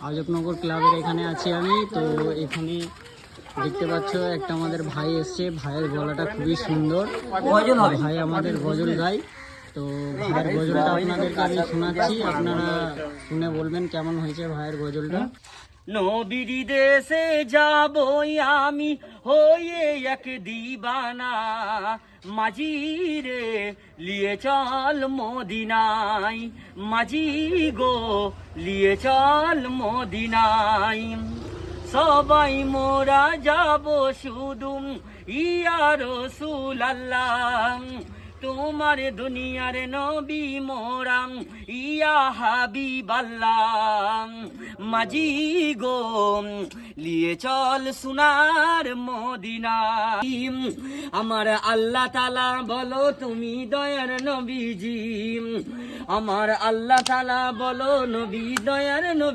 আজবনগর ক্লাবের এখানে আছি আমি। তো এখানে দেখতে পাচ্ছ একটা আমাদের ভাই এসছে, ভাইয়ের গলাটা খুবই সুন্দর, ভাই আমাদের গজল গায়। তো ভাইয়ের গজলটা আপনাদেরকে আমি শোনাচ্ছি, আপনারা শুনে বলবেন কেমন হয়েছে ভাইয়ের গজলটা। নবীর দেশে যাবই আমি হয়ে এক দিবানা, মাঝি রে লিয়ে চল মদিনায়, মাঝি গো লিয়ে চল মদিনায়। সবাই মোরা যাব শুধু ইয়া রাসূলুল্লাহ, তোমার দুনিয়ার নবী মোরা ইয়া হাবিবাল্লাহ। মাঝি গো লিয়ে চল সোনার মদিনা। আমার আল্লাহ তাআলা বলো তুমি দয়ার নবীজি, আমার আল্লাহ তাআলা বলো নবী দয়ার নবী।